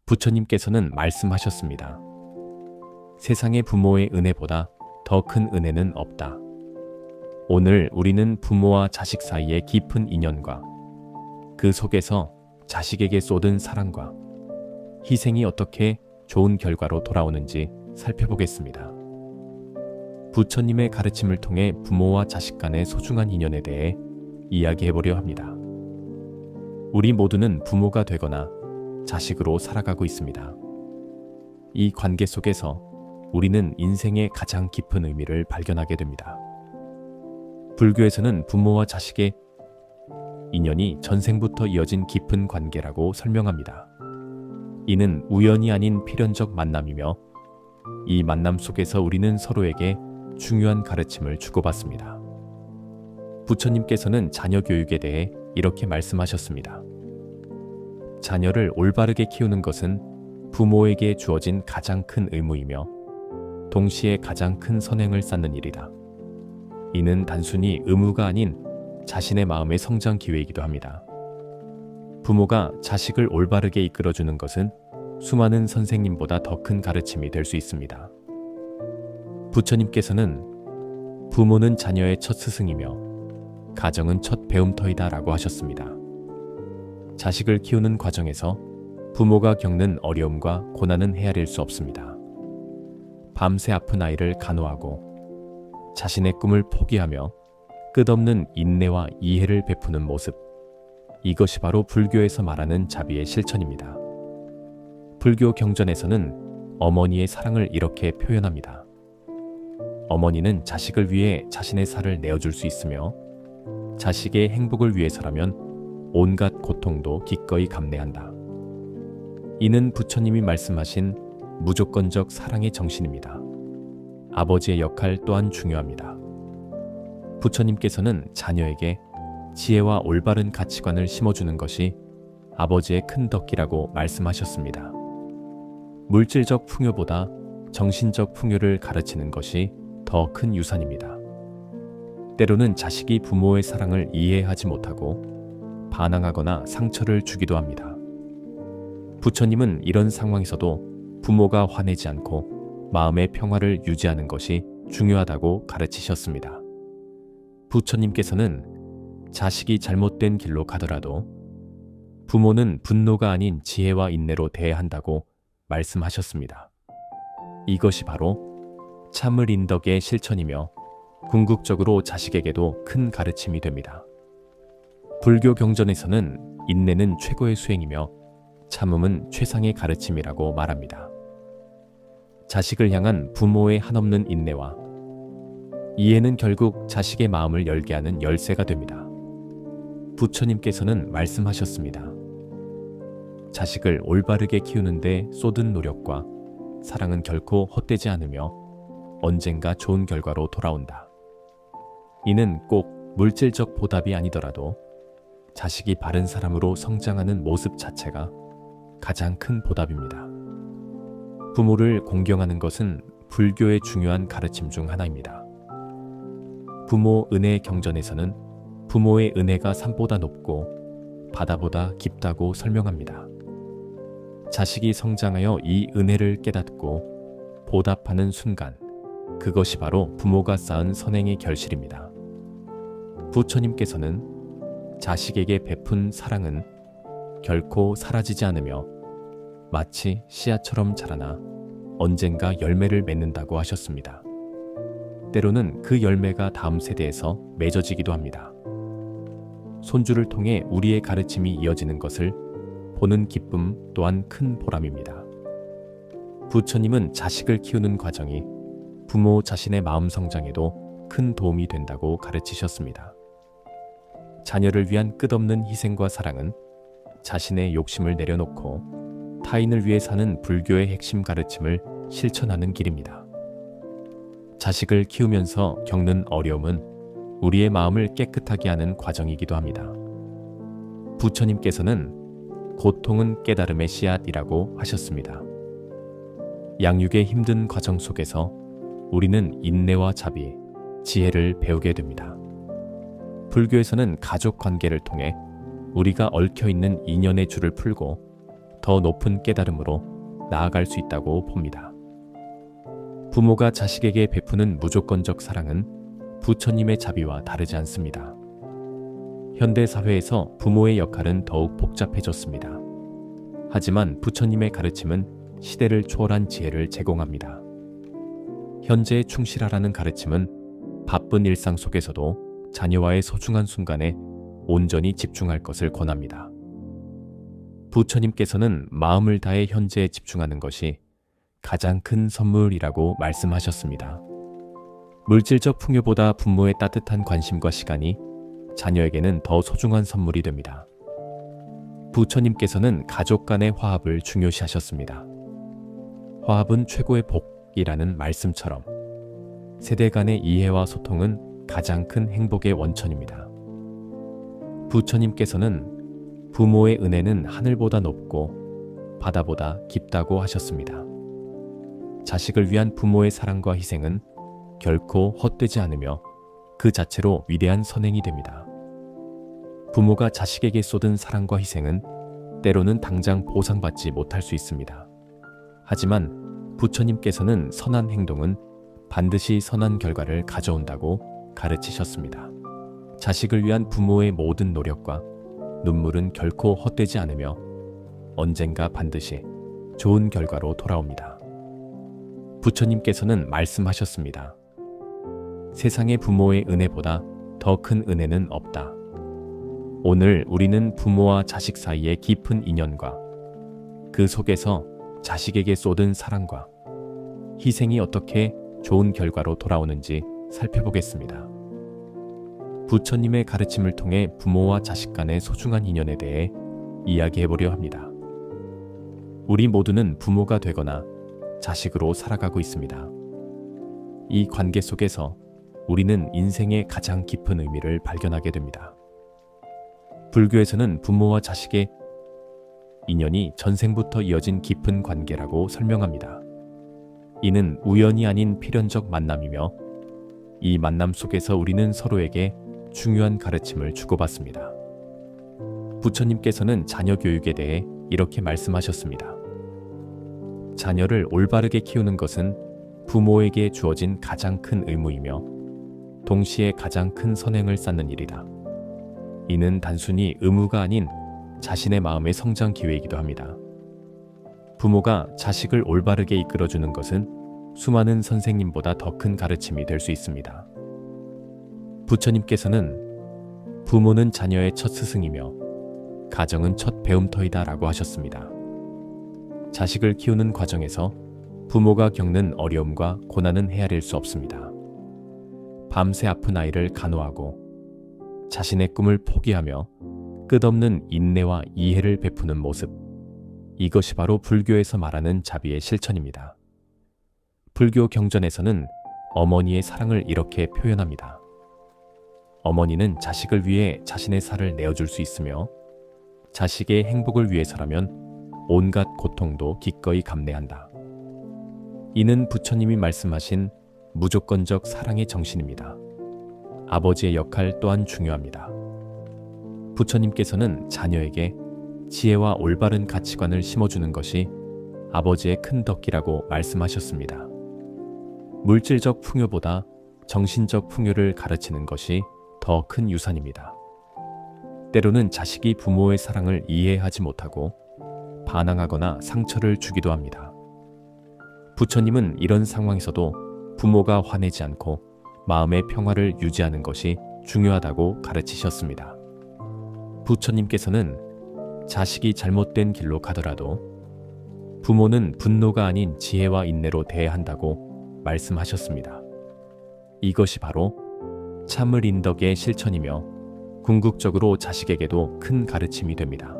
부처님께서는 말씀하셨습니다. 세상의 부모의 은혜보다 더 큰 은혜는 없다. 오늘 우리는 부모와 자식 사이의 깊은 인연과 그 속에서 자식에게 쏟은 사랑과 희생이 어떻게 좋은 결과로 돌아오는지 살펴보겠습니다. 부처님의 가르침을 통해 부모와 자식 간의 소중한 인연에 대해 이야기해보려 합니다. 우리 모두는 부모가 되거나 자식으로 살아가고 있습니다. 이 관계 속에서 우리는 인생의 가장 깊은 의미를 발견하게 됩니다. 불교에서는 부모와 자식의 인연이 전생부터 이어진 깊은 관계라고 설명합니다. 이는 우연이 아닌 필연적 만남이며 이 만남 속에서 우리는 서로에게 중요한 가르침을 주고받습니다. 부처님께서는 자녀 교육에 대해 이렇게 말씀하셨습니다. 자녀를 올바르게 키우는 것은 부모에게 주어진 가장 큰 의무이며 동시에 가장 큰 선행을 쌓는 일이다. 이는 단순히 의무가 아닌 자신의 마음의 성장 기회이기도 합니다. 부모가 자식을 올바르게 이끌어주는 것은 수많은 선생님보다 더 큰 가르침이 될 수 있습니다. 부처님께서는 부모는 자녀의 첫 스승이며 가정은 첫 배움터이다 라고 하셨습니다. 자식을 키우는 과정에서 부모가 겪는 어려움과 고난은 헤아릴 수 없습니다. 밤새 아픈 아이를 간호하고 자신의 꿈을 포기하며 끝없는 인내와 이해를 베푸는 모습, 이것이 바로 불교에서 말하는 자비의 실천입니다. 불교 경전에서는 어머니의 사랑을 이렇게 표현합니다. 어머니는 자식을 위해 자신의 살을 내어줄 수 있으며 자식의 행복을 위해서라면 온갖 고통도 기꺼이 감내한다. 이는 부처님이 말씀하신 무조건적 사랑의 정신입니다. 아버지의 역할 또한 중요합니다. 부처님께서는 자녀에게 지혜와 올바른 가치관을 심어주는 것이 아버지의 큰 덕기라고 말씀하셨습니다. 물질적 풍요보다 정신적 풍요를 가르치는 것이 더 큰 유산입니다. 때로는 자식이 부모의 사랑을 이해하지 못하고 반항하거나 상처를 주기도 합니다. 부처님은 이런 상황에서도 부모가 화내지 않고 마음의 평화를 유지하는 것이 중요하다고 가르치셨습니다. 부처님께서는 자식이 잘못된 길로 가더라도 부모는 분노가 아닌 지혜와 인내로 대해야 한다고 말씀하셨습니다. 이것이 바로 참을 인덕의 실천이며 궁극적으로 자식에게도 큰 가르침이 됩니다. 불교 경전에서는 인내는 최고의 수행이며 참음은 최상의 가르침이라고 말합니다. 자식을 향한 부모의 한없는 인내와 이해는 결국 자식의 마음을 열게 하는 열쇠가 됩니다. 부처님께서는 말씀하셨습니다. 자식을 올바르게 키우는데 쏟은 노력과 사랑은 결코 헛되지 않으며 언젠가 좋은 결과로 돌아온다. 이는 꼭 물질적 보답이 아니더라도 자식이 바른 사람으로 성장하는 모습 자체가 가장 큰 보답입니다. 부모를 공경하는 것은 불교의 중요한 가르침 중 하나입니다. 부모 은혜 경전에서는 부모의 은혜가 산보다 높고 바다보다 깊다고 설명합니다. 자식이 성장하여 이 은혜를 깨닫고 보답하는 순간, 그것이 바로 부모가 쌓은 선행의 결실입니다. 부처님께서는 자식에게 베푼 사랑은 결코 사라지지 않으며 마치 씨앗처럼 자라나 언젠가 열매를 맺는다고 하셨습니다. 때로는 그 열매가 다음 세대에서 맺어지기도 합니다. 손주를 통해 우리의 가르침이 이어지는 것을 보는 기쁨 또한 큰 보람입니다. 부처님은 자식을 키우는 과정이 부모 자신의 마음 성장에도 큰 도움이 된다고 가르치셨습니다. 자녀를 위한 끝없는 희생과 사랑은 자신의 욕심을 내려놓고 타인을 위해 사는 불교의 핵심 가르침을 실천하는 길입니다. 자식을 키우면서 겪는 어려움은 우리의 마음을 깨끗하게 하는 과정이기도 합니다. 부처님께서는 고통은 깨달음의 씨앗이라고 하셨습니다. 양육의 힘든 과정 속에서 우리는 인내와 자비, 지혜를 배우게 됩니다. 불교에서는 가족 관계를 통해 우리가 얽혀있는 인연의 줄을 풀고 더 높은 깨달음으로 나아갈 수 있다고 봅니다. 부모가 자식에게 베푸는 무조건적 사랑은 부처님의 자비와 다르지 않습니다. 현대 사회에서 부모의 역할은 더욱 복잡해졌습니다. 하지만 부처님의 가르침은 시대를 초월한 지혜를 제공합니다. 현재에 충실하라는 가르침은 바쁜 일상 속에서도 자녀와의 소중한 순간에 온전히 집중할 것을 권합니다. 부처님께서는 마음을 다해 현재에 집중하는 것이 가장 큰 선물이라고 말씀하셨습니다. 물질적 풍요보다 부모의 따뜻한 관심과 시간이 자녀에게는 더 소중한 선물이 됩니다. 부처님께서는 가족 간의 화합을 중요시하셨습니다. 화합은 최고의 복이라는 말씀처럼 세대 간의 이해와 소통은 가장 큰 행복의 원천입니다. 부처님께서는 부모의 은혜는 하늘보다 높고 바다보다 깊다고 하셨습니다. 자식을 위한 부모의 사랑과 희생은 결코 헛되지 않으며 그 자체로 위대한 선행이 됩니다. 부모가 자식에게 쏟은 사랑과 희생은 때로는 당장 보상받지 못할 수 있습니다. 하지만 부처님께서는 선한 행동은 반드시 선한 결과를 가져온다고 가르치셨습니다. 자식을 위한 부모의 모든 노력과 눈물은 결코 헛되지 않으며 언젠가 반드시 좋은 결과로 돌아옵니다. 부처님께서는 말씀하셨습니다. 세상의 부모의 은혜보다 더 큰 은혜는 없다. 오늘 우리는 부모와 자식 사이의 깊은 인연과 그 속에서 자식에게 쏟은 사랑과 희생이 어떻게 좋은 결과로 돌아오는지 살펴보겠습니다. 부처님의 가르침을 통해 부모와 자식 간의 소중한 인연에 대해 이야기해보려 합니다. 우리 모두는 부모가 되거나 자식으로 살아가고 있습니다. 이 관계 속에서 우리는 인생의 가장 깊은 의미를 발견하게 됩니다. 불교에서는 부모와 자식의 인연이 전생부터 이어진 깊은 관계라고 설명합니다. 이는 우연이 아닌 필연적 만남이며 이 만남 속에서 우리는 서로에게 중요한 가르침을 주고받습니다. 부처님께서는 자녀 교육에 대해 이렇게 말씀하셨습니다. 자녀를 올바르게 키우는 것은 부모에게 주어진 가장 큰 의무이며 동시에 가장 큰 선행을 쌓는 일이다. 이는 단순히 의무가 아닌 자신의 마음의 성장 기회이기도 합니다. 부모가 자식을 올바르게 이끌어주는 것은 수많은 선생님보다 더 큰 가르침이 될 수 있습니다. 부처님께서는 부모는 자녀의 첫 스승이며 가정은 첫 배움터이다 라고 하셨습니다. 자식을 키우는 과정에서 부모가 겪는 어려움과 고난은 헤아릴 수 없습니다. 밤새 아픈 아이를 간호하고 자신의 꿈을 포기하며 끝없는 인내와 이해를 베푸는 모습, 이것이 바로 불교에서 말하는 자비의 실천입니다. 불교 경전에서는 어머니의 사랑을 이렇게 표현합니다. 어머니는 자식을 위해 자신의 살을 내어줄 수 있으며 자식의 행복을 위해서라면 온갖 고통도 기꺼이 감내한다. 이는 부처님이 말씀하신 무조건적 사랑의 정신입니다. 아버지의 역할 또한 중요합니다. 부처님께서는 자녀에게 지혜와 올바른 가치관을 심어주는 것이 아버지의 큰 덕이라고 말씀하셨습니다. 물질적 풍요보다 정신적 풍요를 가르치는 것이 더 큰 유산입니다. 때로는 자식이 부모의 사랑을 이해하지 못하고 반항하거나 상처를 주기도 합니다. 부처님은 이런 상황에서도 부모가 화내지 않고 마음의 평화를 유지하는 것이 중요하다고 가르치셨습니다. 부처님께서는 자식이 잘못된 길로 가더라도 부모는 분노가 아닌 지혜와 인내로 대해야 한다고 말씀하셨습니다. 이것이 바로 참을 인덕의 실천이며 궁극적으로 자식에게도 큰 가르침이 됩니다.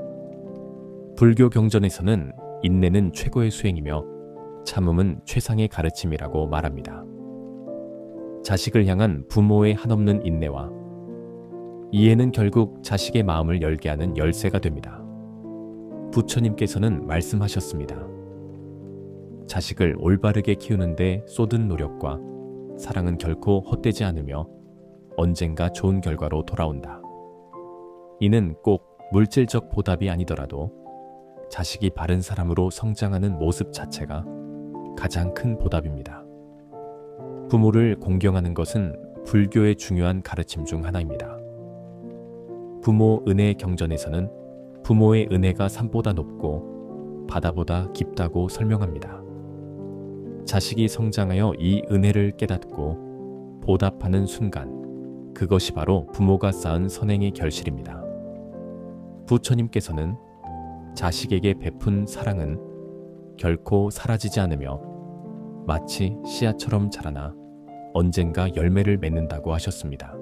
불교 경전에서는 인내는 최고의 수행이며 참음은 최상의 가르침이라고 말합니다. 자식을 향한 부모의 한없는 인내와 이해는 결국 자식의 마음을 열게 하는 열쇠가 됩니다. 부처님께서는 말씀하셨습니다. 자식을 올바르게 키우는데 쏟은 노력과 사랑은 결코 헛되지 않으며 언젠가 좋은 결과로 돌아온다. 이는 꼭 물질적 보답이 아니더라도 자식이 바른 사람으로 성장하는 모습 자체가 가장 큰 보답입니다. 부모를 공경하는 것은 불교의 중요한 가르침 중 하나입니다. 부모 은혜 경전에서는 부모의 은혜가 산보다 높고 바다보다 깊다고 설명합니다. 자식이 성장하여 이 은혜를 깨닫고 보답하는 순간, 그것이 바로 부모가 쌓은 선행의 결실입니다. 부처님께서는 자식에게 베푼 사랑은 결코 사라지지 않으며 마치 씨앗처럼 자라나 언젠가 열매를 맺는다고 하셨습니다.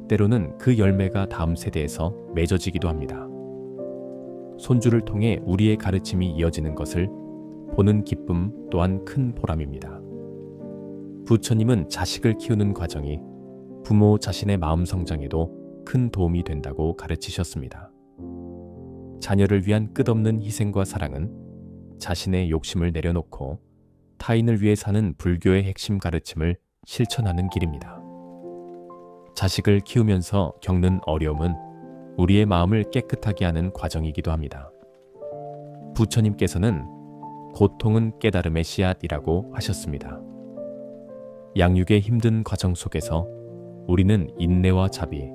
때로는 그 열매가 다음 세대에서 맺어지기도 합니다. 손주를 통해 우리의 가르침이 이어지는 것을 보는 기쁨 또한 큰 보람입니다. 부처님은 자식을 키우는 과정이 부모 자신의 마음 성장에도 큰 도움이 된다고 가르치셨습니다. 자녀를 위한 끝없는 희생과 사랑은 자신의 욕심을 내려놓고 타인을 위해 사는 불교의 핵심 가르침을 실천하는 길입니다. 자식을 키우면서 겪는 어려움은 우리의 마음을 깨끗하게 하는 과정이기도 합니다. 부처님께서는 고통은 깨달음의 씨앗이라고 하셨습니다. 양육의 힘든 과정 속에서 우리는 인내와 자비,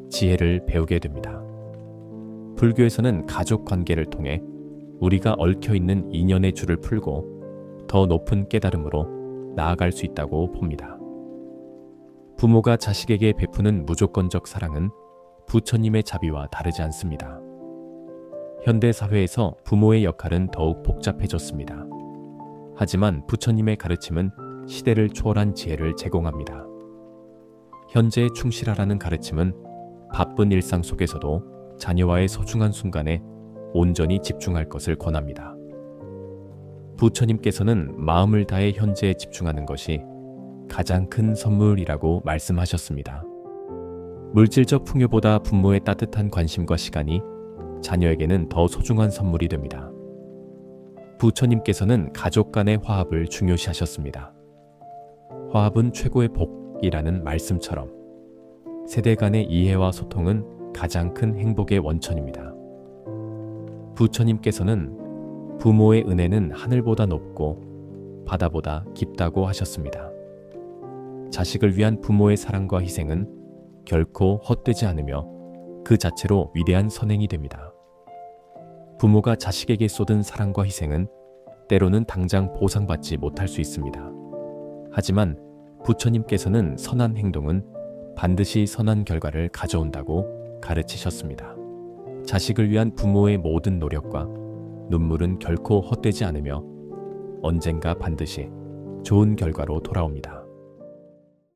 지혜를 배우게 됩니다. 불교에서는 가족 관계를 통해 우리가 얽혀있는 인연의 줄을 풀고 더 높은 깨달음으로 나아갈 수 있다고 봅니다. 부모가 자식에게 베푸는 무조건적 사랑은 부처님의 자비와 다르지 않습니다. 현대 사회에서 부모의 역할은 더욱 복잡해졌습니다. 하지만 부처님의 가르침은 시대를 초월한 지혜를 제공합니다. 현재에 충실하라는 가르침은 바쁜 일상 속에서도 자녀와의 소중한 순간에 온전히 집중할 것을 권합니다. 부처님께서는 마음을 다해 현재에 집중하는 것이 가장 큰 선물이라고 말씀하셨습니다. 물질적 풍요보다 부모의 따뜻한 관심과 시간이 자녀에게는 더 소중한 선물이 됩니다. 부처님께서는 가족 간의 화합을 중요시하셨습니다. 화합은 최고의 복이라는 말씀처럼 세대 간의 이해와 소통은 가장 큰 행복의 원천입니다. 부처님께서는 부모의 은혜는 하늘보다 높고 바다보다 깊다고 하셨습니다. 자식을 위한 부모의 사랑과 희생은 결코 헛되지 않으며 그 자체로 위대한 선행이 됩니다. 부모가 자식에게 쏟은 사랑과 희생은 때로는 당장 보상받지 못할 수 있습니다. 하지만 부처님께서는 선한 행동은 반드시 선한 결과를 가져온다고 가르치셨습니다. 자식을 위한 부모의 모든 노력과 눈물은 결코 헛되지 않으며 언젠가 반드시 좋은 결과로 돌아옵니다.